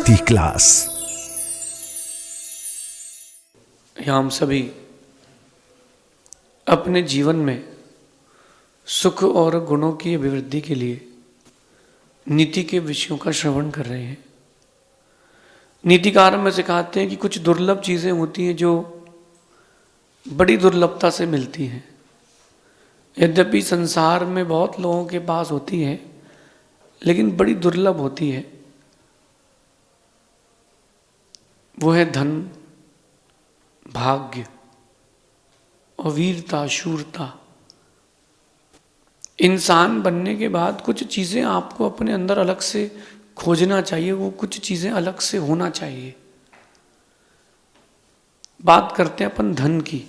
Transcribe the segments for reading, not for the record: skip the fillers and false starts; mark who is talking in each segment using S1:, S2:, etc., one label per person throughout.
S1: नीति क्लास।
S2: हम सभी अपने जीवन में सुख और गुणों की अभिवृद्धि के लिए नीति के विषयों का श्रवण कर रहे हैं। नीतिकार में सिखाते हैं कि कुछ दुर्लभ चीज़ें होती हैं जो बड़ी दुर्लभता से मिलती हैं। यद्यपि संसार में बहुत लोगों के पास होती है, लेकिन बड़ी दुर्लभ होती है। वो है धन, भाग्य और वीरता, शूरता। इंसान बनने के बाद कुछ चीज़ें आपको अपने अंदर अलग से खोजना चाहिए, वो कुछ चीज़ें अलग से होना चाहिए। बात करते हैं अपन धन की।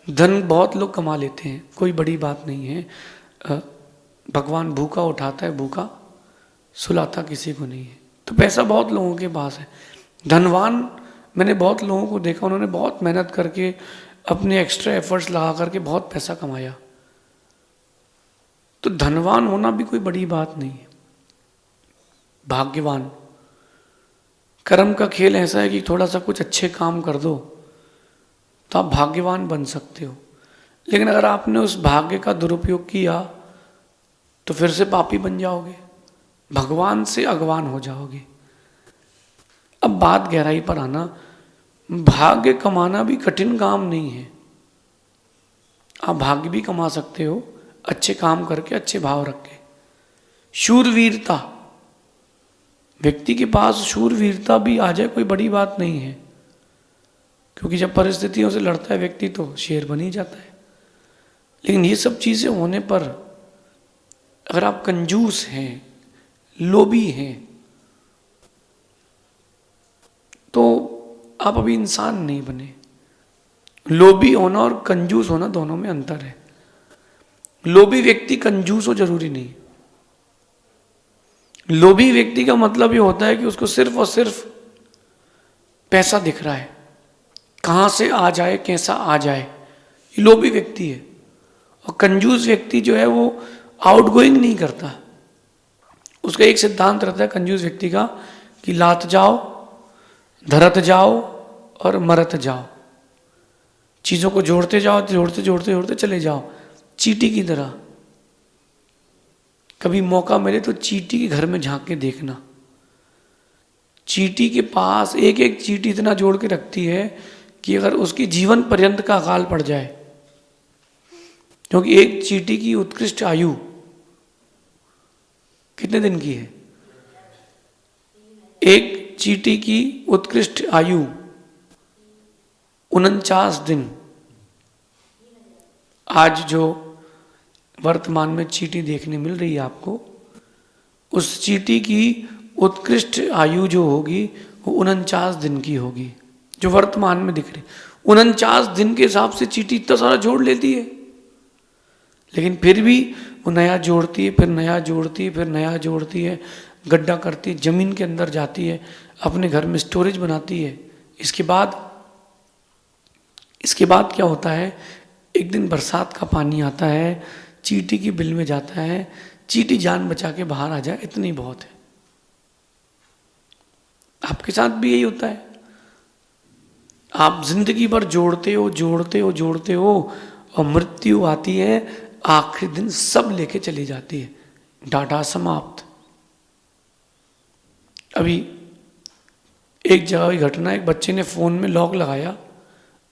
S2: धन बहुत लोग कमा लेते हैं, कोई बड़ी बात नहीं है। भगवान भूखा उठाता है, भूखा सुलाता किसी को नहीं है। तो पैसा बहुत लोगों के पास है। धनवान मैंने बहुत लोगों को देखा, उन्होंने बहुत मेहनत करके अपने एक्स्ट्रा एफर्ट्स लगा करके बहुत पैसा कमाया। तो धनवान होना भी कोई बड़ी बात नहीं है। भाग्यवान, कर्म का खेल ऐसा है कि थोड़ा सा कुछ अच्छे काम कर दो तो आप भाग्यवान बन सकते हो। लेकिन अगर आपने उस भाग्य का दुरुपयोग किया तो फिर से पापी बन जाओगे, भगवान से अगवान हो जाओगे। अब बात गहराई पर आना, भाग्य कमाना भी कठिन काम नहीं है। आप भाग्य भी कमा सकते हो अच्छे काम करके, अच्छे भाव रख के। शूरवीरता, व्यक्ति के पास शूरवीरता भी आ जाए कोई बड़ी बात नहीं है, क्योंकि जब परिस्थितियों से लड़ता है व्यक्ति तो शेर बन ही जाता है। लेकिन ये सब चीज़ें होने पर अगर आप कंजूस हैं, लोभी हैं, तो आप अभी इंसान नहीं बने। लोभी होना और कंजूस होना दोनों में अंतर है। लोभी व्यक्ति कंजूस हो जरूरी नहीं। लोभी व्यक्ति का मतलब ये होता है कि उसको सिर्फ और सिर्फ पैसा दिख रहा है, कहां से आ जाए, कैसा आ जाए, ये लोभी व्यक्ति है। और कंजूस व्यक्ति जो है वो आउटगोइंग नहीं करता। उसका एक सिद्धांत रहता है कंजूस व्यक्ति का कि लात जाओ, धरत जाओ और मरत जाओ। चीजों को जोड़ते जाओ, जोड़ते जोड़ते जोड़ते चले जाओ, चींटी की तरह। कभी मौका मिले तो चींटी के घर में झांक के देखना। चींटी के पास एक एक चींटी इतना जोड़ के रखती है कि अगर उसकी जीवन पर्यंत का अकाल पड़ जाए, क्योंकि एक चींटी की उत्कृष्ट आयु कितने दिन की है? एक चींटी की उत्कृष्ट आयु 49 दिन। आज जो वर्तमान में चींटी देखने मिल रही है आपको, उस चींटी की उत्कृष्ट आयु जो होगी वो 49 दिन की होगी, जो वर्तमान में दिख रही। 49 दिन के हिसाब से चींटी इतना सारा जोड़ लेती है, लेकिन फिर भी वो नया जोड़ती है, फिर नया जोड़ती है, फिर नया जोड़ती है, गड्ढा करती है, जमीन के अंदर जाती है, अपने घर में स्टोरेज बनाती है। इसके बाद क्या होता है? एक दिन बरसात का पानी आता है, चींटी की बिल में जाता है, चींटी जान बचा के बाहर आ जाए, इतनी बहुत है। आपके साथ भी यही होता है। आप जिंदगी भर जोड़ते हो, जोड़ते हो, जोड़ते हो, और मृत्यु आती है, आखिरी दिन सब लेके चली जाती है, डाटा समाप्त। अभी एक जगह की घटना, एक बच्चे ने फोन में लॉक लगाया,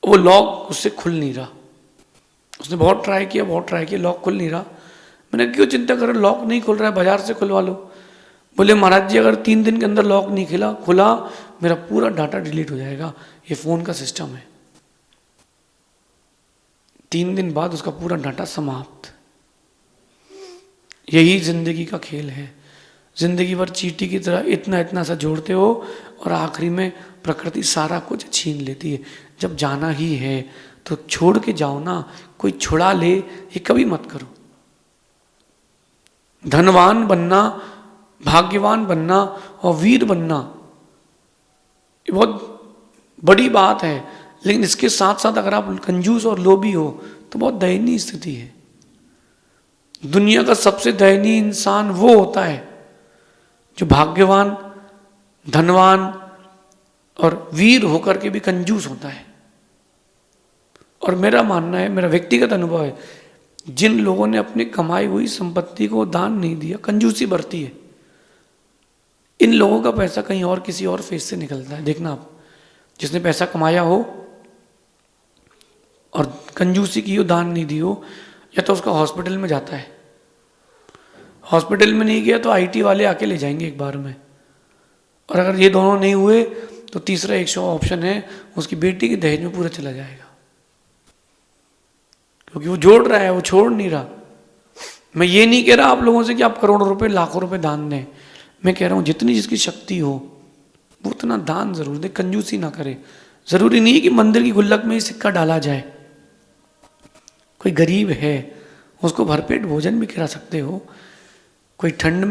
S2: वो लॉक उससे खुल नहीं रहा। उसने बहुत ट्राई किया, लॉक खुल नहीं रहा। मैंने क्यों चिंता कर रहे, लॉक नहीं खुल रहा है, बाजार से खुलवा लो। बोले महाराज जी अगर 3 दिन के अंदर लॉक नहीं खुला मेरा पूरा डाटा डिलीट हो जाएगा, ये फोन का सिस्टम है। 3 दिन बाद उसका पूरा डाटा समाप्त। यही जिंदगी का खेल है। जिंदगी भर चींटी की तरह इतना इतना सा जोड़ते हो और आखिरी में प्रकृति सारा कुछ छीन लेती है। जब जाना ही है तो छोड़ के जाओ ना, कोई छुड़ा ले ये कभी मत करो। धनवान बनना, भाग्यवान बनना और वीर बनना ये बहुत बड़ी बात है, लेकिन इसके साथ साथ अगर आप कंजूस और लोभी हो तो बहुत दयनीय स्थिति है। दुनिया का सबसे दयनीय इंसान वो होता है जो भाग्यवान धनवान और वीर होकर के भी कंजूस होता है। और मेरा मानना है, मेरा व्यक्तिगत अनुभव है, जिन लोगों ने अपनी कमाई हुई संपत्ति को दान नहीं दिया, कंजूसी बरती है, इन लोगों का पैसा कहीं और किसी और फेस से निकलता है। देखना आप, जिसने पैसा कमाया हो और कंजूसी की हो, दान नहीं दी हो, या तो उसका हॉस्पिटल में जाता है, हॉस्पिटल में नहीं गया तो आईटी वाले आके ले जाएंगे एक बार में, और अगर ये दोनों नहीं हुए तो तीसरा एक ऑप्शन है, उसकी बेटी के दहेज में पूरा चला जाएगा, क्योंकि वो जोड़ रहा है, वो छोड़ नहीं रहा। मैं ये नहीं कह रहा आप लोगों से कि आप करोड़ों रुपए लाखों रुपए दान दें, मैं कह रहा हूं जितनी जिसकी शक्ति हो वो उतना दान जरूर दे, कंजूसी ना करे। जरूरी नहीं कि मंदिर की गुल्लक में ही सिक्का डाला जाए, कोई गरीब है उसको भरपेट भोजन भी खिला सकते हो, कोई ठंड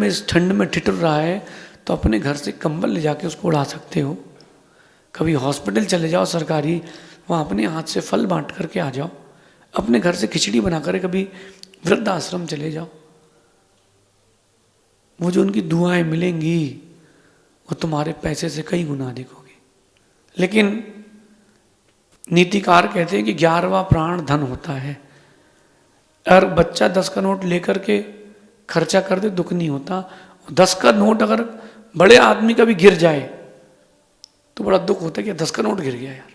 S2: में ठिठुर रहा है तो अपने घर से कंबल ले जाके उसको उड़ा सकते हो, कभी हॉस्पिटल चले जाओ सरकारी, वहाँ अपने हाथ से फल बांट करके आ जाओ, अपने घर से खिचड़ी बना कर कभी वृद्ध आश्रम चले जाओ, वो जो उनकी दुआएं मिलेंगी वो तुम्हारे पैसे से कई गुना अधिक होगी। लेकिन नीतिकार कहते हैं कि 11वां प्राण धन होता है। अगर बच्चा 10 का नोट लेकर के खर्चा कर दे दुख नहीं होता, 10 का नोट अगर बड़े आदमी का भी गिर जाए तो बड़ा दुख होता है कि 10 का नोट गिर गया यार।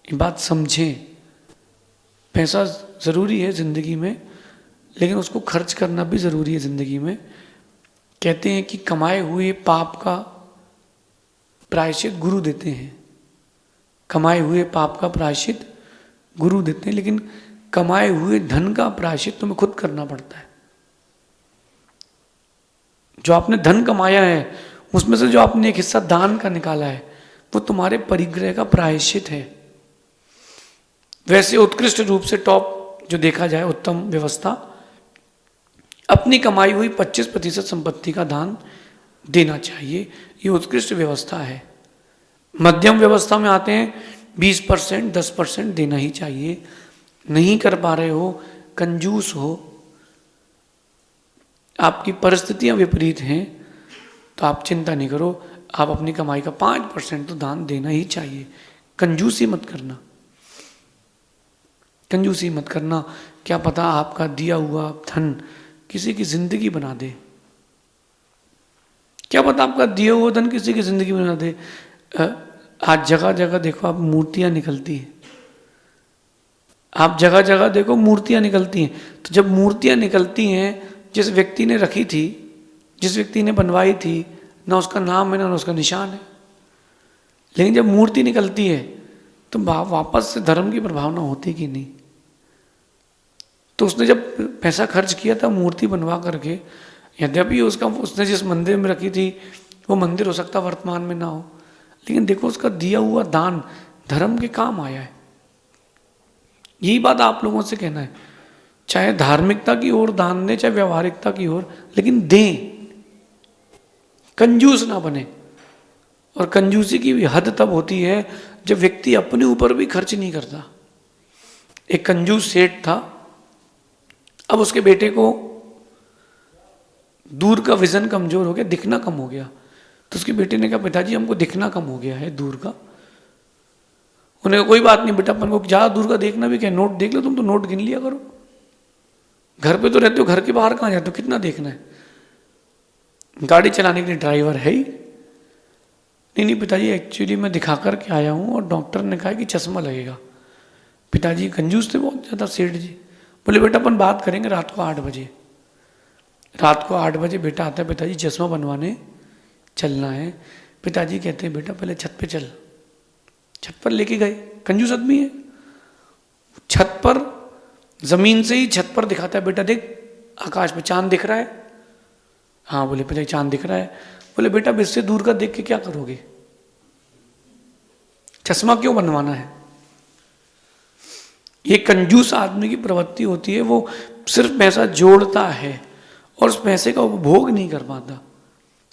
S2: ये बात समझें, पैसा जरूरी है जिंदगी में, लेकिन उसको खर्च करना भी जरूरी है जिंदगी में। कहते हैं कि कमाए हुए पाप का प्रायश्चित गुरु देते हैं, कमाए हुए पाप का प्रायश्चित गुरु देते हैं, लेकिन कमाए हुए धन का प्रायश्चित तुम्हें खुद करना पड़ता है। जो आपने धन कमाया है उसमें से जो आपने एक हिस्सा दान का निकाला है वो तुम्हारे परिग्रह का प्रायश्चित है। वैसे उत्कृष्ट रूप से टॉप जो देखा जाए उत्तम व्यवस्था, अपनी कमाई हुई 25% संपत्ति का दान देना चाहिए, ये उत्कृष्ट व्यवस्था है। मध्यम व्यवस्था में आते हैं 20%, 10% देना ही चाहिए। नहीं कर पा रहे हो, कंजूस हो, आपकी परिस्थितियां विपरीत हैं, तो आप चिंता नहीं करो, आप अपनी कमाई का 5% तो दान देना ही चाहिए। कंजूसी मत करना, कंजूसी मत करना। क्या पता आपका दिया हुआ धन किसी की जिंदगी बना दे, क्या पता आपका दिया हुआ धन किसी की जिंदगी बना दे। आज जगह जगह देखो आप मूर्तियां निकलती हैं, आप जगह जगह देखो मूर्तियां निकलती हैं। तो जब मूर्तियां निकलती हैं, जिस व्यक्ति ने रखी थी, जिस व्यक्ति ने बनवाई थी, ना उसका नाम है ना उसका निशान है, लेकिन जब मूर्ति निकलती है तो वापस से धर्म की प्रभावना होती कि नहीं। तो उसने जब पैसा खर्च किया था मूर्ति बनवा करके, यद्यपि उसने जिस मंदिर में रखी थी वो मंदिर हो सकता वर्तमान में ना हो, लेकिन देखो उसका दिया हुआ दान धर्म के काम आया है। यही बात आप लोगों से कहना है, चाहे धार्मिकता की ओर दान दें, चाहे व्यवहारिकता की ओर, लेकिन दें, कंजूस ना बने। और कंजूसी की भी हद तब होती है जब व्यक्ति अपने ऊपर भी खर्च नहीं करता। एक कंजूस सेठ था, अब उसके बेटे को दूर का विजन कमजोर हो गया, दिखना कम हो गया। तो उसके बेटे ने कहा पिताजी हमको दिखना कम हो गया है दूर का। उन्हें कोई बात नहीं बेटा, अपन को ज्यादा दूर का देखना भी क्या, नोट देख लो, तुम तो नोट गिन लिया करो, घर पे तो रहते हो, घर के बाहर कहाँ जाते हो, कितना देखना है, गाड़ी चलाने के लिए ड्राइवर है ही नहीं पिताजी, एक्चुअली मैं दिखा करके आया हूँ और डॉक्टर ने कहा कि चश्मा लगेगा। पिताजी कंजूस थे बहुत ज़्यादा सेठ जी। बोले बेटा अपन बात करेंगे रात को 8 बजे। रात को 8 बजे बेटा आता है, पिताजी चश्मा बनवाने चलना है। पिताजी कहते हैं बेटा पहले छत पे चल। छत पर लेके गए, कंजूस आदमी है, छत पर जमीन से ही छत पर दिखाता है, बेटा देख आकाश में चांद दिख रहा है। हाँ बोले पिताजी चांद दिख रहा है। बोले बेटा अब इससे दूर का देख के क्या करोगे, चश्मा क्यों बनवाना है। ये कंजूस आदमी की प्रवृत्ति होती है, वो सिर्फ पैसा जोड़ता है और उस पैसे का उपभोग नहीं कर पाता।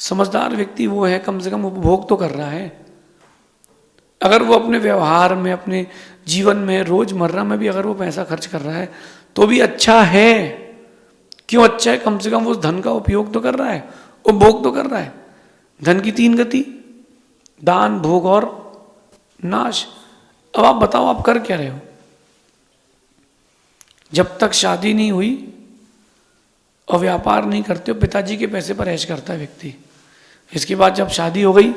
S2: समझदार व्यक्ति वो है कम से कम उपभोग तो कर रहा है। अगर वो अपने व्यवहार में, अपने जीवन में, रोजमर्रा में भी अगर वो पैसा खर्च कर रहा है तो भी अच्छा है। क्यों अच्छा है, कम से कम वो उस धन का उपयोग तो कर रहा है, उपभोग तो कर रहा है। धन की 3 गति, दान, भोग और नाश। अब आप बताओ आप कर क्या रहे हो? जब तक शादी नहीं हुई और व्यापार नहीं करते हो, पिताजी के पैसे पर ऐश करता है व्यक्ति। इसके बाद जब शादी हो गई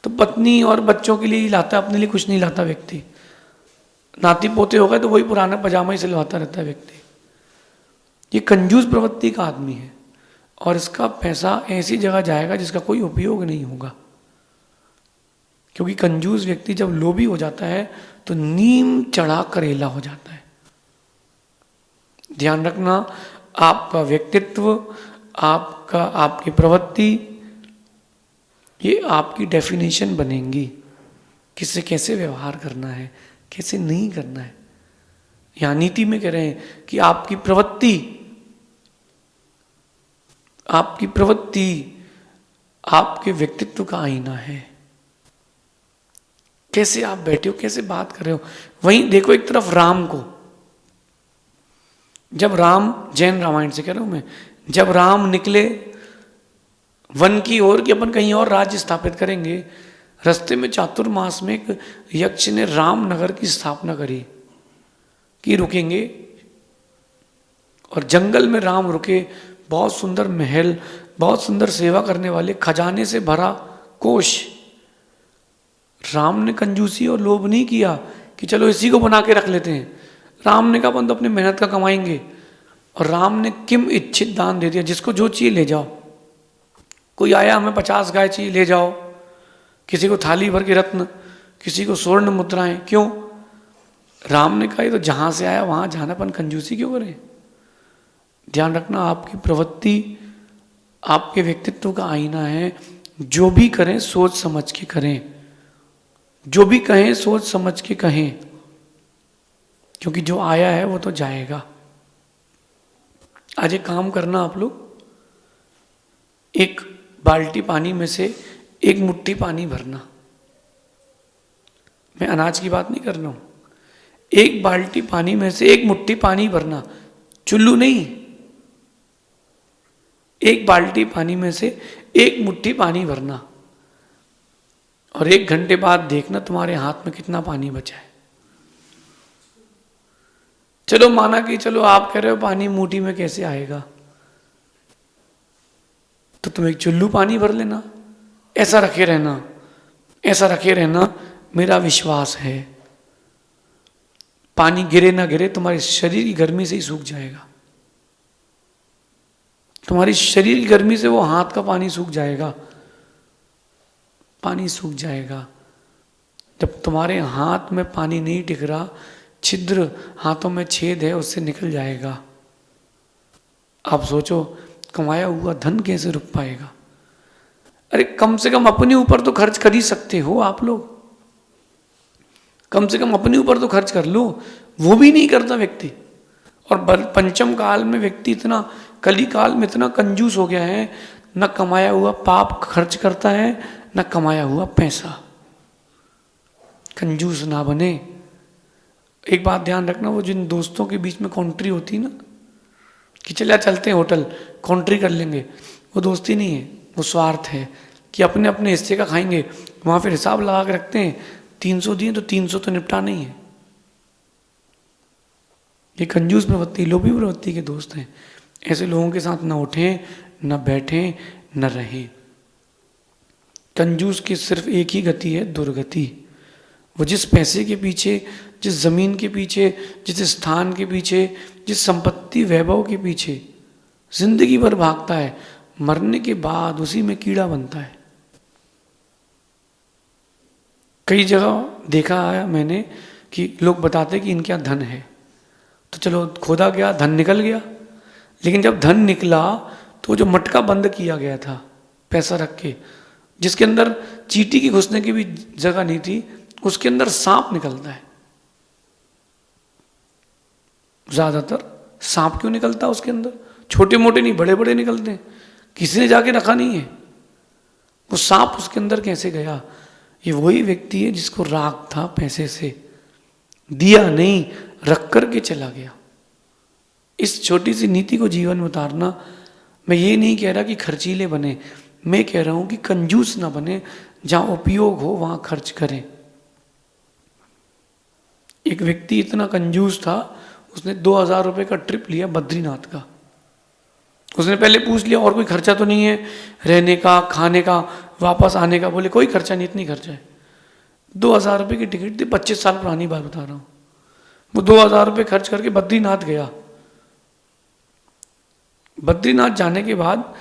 S2: तो पत्नी और बच्चों के लिए ही लाता है, अपने लिए कुछ नहीं लाता व्यक्ति। नाती पोते हो गए तो वही पुराना पजामा ही सिलवाता रहता है व्यक्ति। ये कंजूस प्रवृत्ति का आदमी है और इसका पैसा ऐसी जगह जाएगा जिसका कोई उपयोग नहीं होगा। क्योंकि कंजूस व्यक्ति जब लोभी हो जाता है तो नीम चढ़ा करेला हो जाता है। ध्यान रखना, आपका व्यक्तित्व, आपकी प्रवृत्ति, ये आपकी डेफिनेशन बनेंगी। किससे कैसे व्यवहार करना है, कैसे नहीं करना है। यहां नीति में कह रहे हैं कि आपकी प्रवृत्ति आपके व्यक्तित्व का आईना है। कैसे आप बैठे हो, कैसे बात कर रहे हो। वहीं देखो एक तरफ राम को, जब राम, जैन रामायण से कह रहा हूं मैं, जब राम निकले वन की ओर कि अपन कहीं और राज्य स्थापित करेंगे, रास्ते में चातुर्मास में एक यक्ष ने रामनगर की स्थापना करी कि रुकेंगे। और जंगल में राम रुके, बहुत सुंदर महल, बहुत सुंदर सेवा करने वाले, खजाने से भरा कोष। राम ने कंजूसी और लोभ नहीं किया कि चलो इसी को बना के रख लेते हैं। राम ने कहा अपन तो अपनी मेहनत का कमाएंगे। और राम ने किम इच्छित दान दे दिया, जिसको जो चाहिए ले जाओ। कोई आया हमें 50 गाय चाहिए, ले जाओ। किसी को थाली भर के रत्न, किसी को स्वर्ण मुद्राएं। क्यों? राम ने कहा ये तो जहां से आया वहां जाना, अपन कंजूसी क्यों करें। ध्यान रखना, आपकी प्रवृत्ति आपके व्यक्तित्व का आईना है। जो भी करें सोच समझ के करें, जो भी कहें सोच समझ के कहें, क्योंकि जो आया है वो तो जाएगा। आज एक काम करना आप लोग, एक बाल्टी पानी में से एक मुट्ठी पानी भरना। मैं अनाज की बात नहीं कर रहा हूं। एक बाल्टी पानी में से एक मुट्ठी पानी भरना, चुल्लू नहीं। एक बाल्टी पानी में से एक मुट्ठी पानी भरना और 1 घंटे बाद देखना तुम्हारे हाथ में कितना पानी बचा है। चलो माना कि चलो आप कह रहे हो पानी मुट्ठी में कैसे आएगा, तो तुम एक चुल्लू पानी भर लेना। ऐसा रखे रहना, ऐसा रखे रहना। मेरा विश्वास है पानी गिरे ना गिरे, तुम्हारे शरीर की गर्मी से ही सूख जाएगा। तुम्हारी शरीर की गर्मी से वो हाथ का पानी सूख जाएगा, पानी सूख जाएगा। जब तुम्हारे हाथ में पानी नहीं टिक रहा, छिद्र, हाथों में छेद है, उससे निकल जाएगा। आप सोचो कमाया हुआ धन कैसे रुक पाएगा। अरे कम से कम अपने ऊपर तो खर्च कर ही सकते हो आप लोग। कम से कम अपने ऊपर तो खर्च कर लो, वो भी नहीं करता व्यक्ति। और पंचम काल में व्यक्ति इतना, कली काल में इतना कंजूस हो गया है, न कमाया हुआ पाप खर्च करता है, न कमाया हुआ पैसा। कंजूस ना बने। एक बात ध्यान रखना, वो जिन दोस्तों के बीच में कॉन्ट्री होती है ना, कि चलते हैं होटल, कॉन्ट्री कर लेंगे, वो दोस्ती नहीं है, वो स्वार्थ है कि अपने अपने हिस्से का खाएंगे। वहां फिर हिसाब लगा के रखते हैं, 300 दिए तो 300 तो निपटा नहीं है। ये कंजूस प्रवृत्ति, लोभी प्रवृत्ति के दोस्त हैं। ऐसे लोगों के साथ न उठें, न बैठें, न रहें। कंजूस की सिर्फ एक ही गति है, दुर्गति। वो जिस पैसे के पीछे, जिस जमीन के पीछे, जिस स्थान के पीछे, जिस संपत्ति वैभव के पीछे जिंदगी भर भागता है, मरने के बाद उसी में कीड़ा बनता है। कई जगह देखा है मैंने कि लोग बताते कि इनके यहाँ धन है, तो चलो खोदा गया, धन निकल गया। लेकिन जब धन निकला तो जो मटका बंद किया गया था पैसा रख के, जिसके अंदर चींटी की घुसने की भी जगह नहीं थी, उसके अंदर सांप निकलता है। ज्यादातर सांप क्यों निकलता है उसके अंदर? छोटे मोटे नहीं, बड़े बड़े निकलते हैं। किसी ने जाके रखा नहीं है। वो सांप उसके अंदर कैसे गया? ये वही व्यक्ति है जिसको राग था पैसे से, दिया नहीं, रख करके चला गया। इस छोटी सी नीति को जीवन में उतारना। मैं ये नहीं कह रहा कि खर्चीले बने, मैं कह रहा हूं कि कंजूस ना बने, जहां उपयोग हो वहां खर्च करें। एक व्यक्ति इतना कंजूस था, उसने 2000 रुपये का ट्रिप लिया बद्रीनाथ का। उसने पहले पूछ लिया और कोई खर्चा तो नहीं है, रहने का, खाने का, वापस आने का? बोले कोई खर्चा नहीं, इतनी खर्चा है। 2000 रुपये की टिकट थी, 25 साल पुरानी बात बता रहा हूँ। वो 2000 रुपये खर्च करके बद्रीनाथ गया। बद्रीनाथ जाने के बाद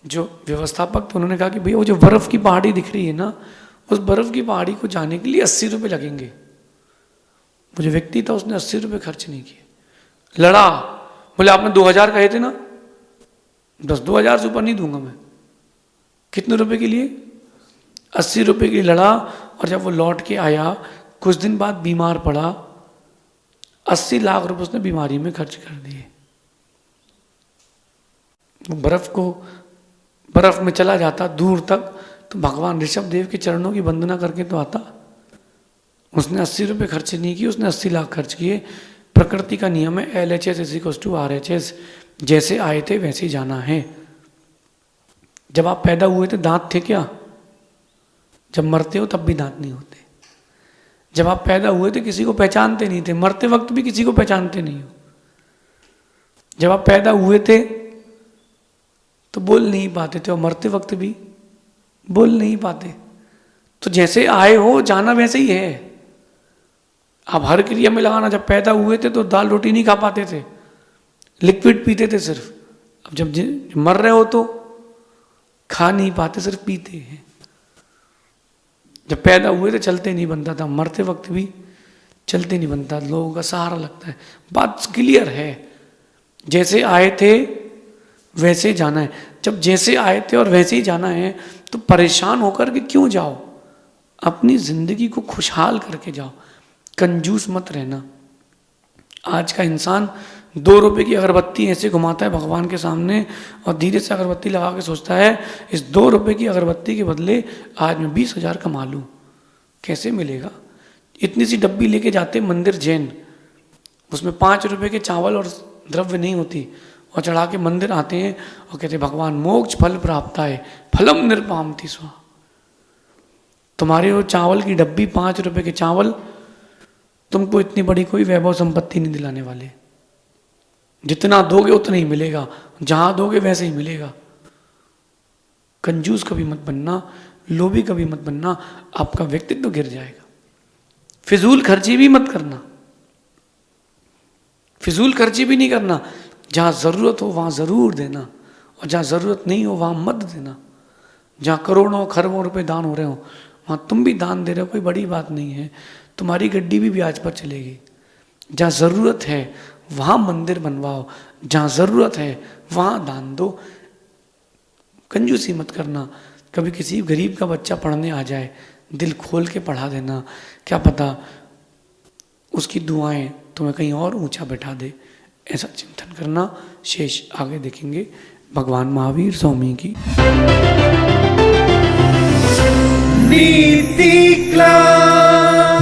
S2: जो व्यवस्थापक थे उन्होंने कहा कि भैया वो जो बर्फ की पहाड़ी दिख रही है ना, उस बर्फ की पहाड़ी को जाने के लिए 80 रुपये लगेंगे। वो जो व्यक्ति था उसने 80 रुपये खर्च नहीं किए, लड़ा। बोले आपने 2000 कहे थे ना, बस 2000 से ऊपर नहीं दूंगा मैं। कितने रुपए के लिए? 80 रुपये के लिए लड़ा। और जब वो लौट के आया, कुछ दिन बाद बीमार पड़ा, 80 लाख रुपए उसने बीमारी में खर्च कर दिए। बर्फ में चला जाता दूर तक, तो भगवान ऋषभ देव के चरणों की वंदना करके तो आता। उसने 80 रुपये खर्च नहीं किए, उसने 80 लाख खर्च किए। प्रकृति का नियम है LHS=RHS, जैसे आए थे वैसे ही जाना है। जब आप पैदा हुए थे दांत थे क्या? जब मरते हो तब भी दांत नहीं होते। जब आप पैदा हुए थे किसी को पहचानते नहीं थे, मरते वक्त भी किसी को पहचानते नहीं हो। जब आप पैदा हुए थे तो बोल नहीं पाते थे, और मरते वक्त भी बोल नहीं पाते। तो जैसे आए हो जाना वैसे ही है। आप हर क्रिया में लगाना। जब पैदा हुए थे तो दाल रोटी नहीं खा पाते थे, लिक्विड पीते थे सिर्फ। अब जब मर रहे हो तो खा नहीं पाते, सिर्फ पीते हैं। जब पैदा हुए थे चलते नहीं बनता था, मरते वक्त भी चलते नहीं बनता, लोगों का सहारा लगता है। बात क्लियर है, जैसे आए थे वैसे ही जाना है। जब जैसे आए थे और वैसे ही जाना है तो परेशान होकर के क्यों जाओ? अपनी जिंदगी को खुशहाल करके जाओ, कंजूस मत रहना। आज का इंसान 2 रुपए की अगरबत्ती ऐसे घुमाता है भगवान के सामने और धीरे से अगरबत्ती लगा के सोचता है इस 2 रुपए की अगरबत्ती के बदले आज मैं 20,000 कमा लूँ। कैसे मिलेगा? इतनी सी डब्बी लेके जाते मंदिर जैन, उसमें 5 रुपए के चावल और द्रव्य नहीं होती, और चढ़ा के मंदिर आते हैं और कहते भगवान मोक्ष फल प्राप्त है, फलम निर्पामति स्वा। तुम्हारे वो चावल की डब्बी, 5 रुपए के चावल तुमको इतनी बड़ी कोई वैभव संपत्ति नहीं दिलाने वाले। जितना दोगे उतना ही मिलेगा, जहां दोगे वैसे ही मिलेगा। कंजूस कभी मत बनना, लोभी कभी मत बनना, आपका व्यक्तित्व गिर जाएगा। फिजूल खर्ची भी मत करना, फिजूल खर्ची भी नहीं करना। जहां जरूरत हो वहां जरूर देना, और जहां जरूरत नहीं हो वहां मत देना। जहां करोड़ों खरबों रुपए दान हो रहे हो वहां तुम भी दान दे रहे हो, कोई बड़ी बात नहीं है। तुम्हारी गड्डी भी ब्याज पर चलेगी। जहां जरूरत है वहां मंदिर बनवाओ, जहां जरूरत है वहां दान दो। कंजूसी मत करना। कभी किसी गरीब का बच्चा पढ़ने आ जाए, दिल खोल के पढ़ा देना, क्या पता उसकी दुआएं तुम्हें कहीं और ऊंचा बैठा दे। ऐसा चिंतन करना। शेष आगे देखेंगे। भगवान महावीर स्वामी की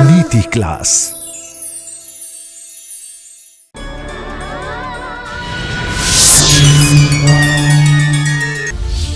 S1: नीति क्लास।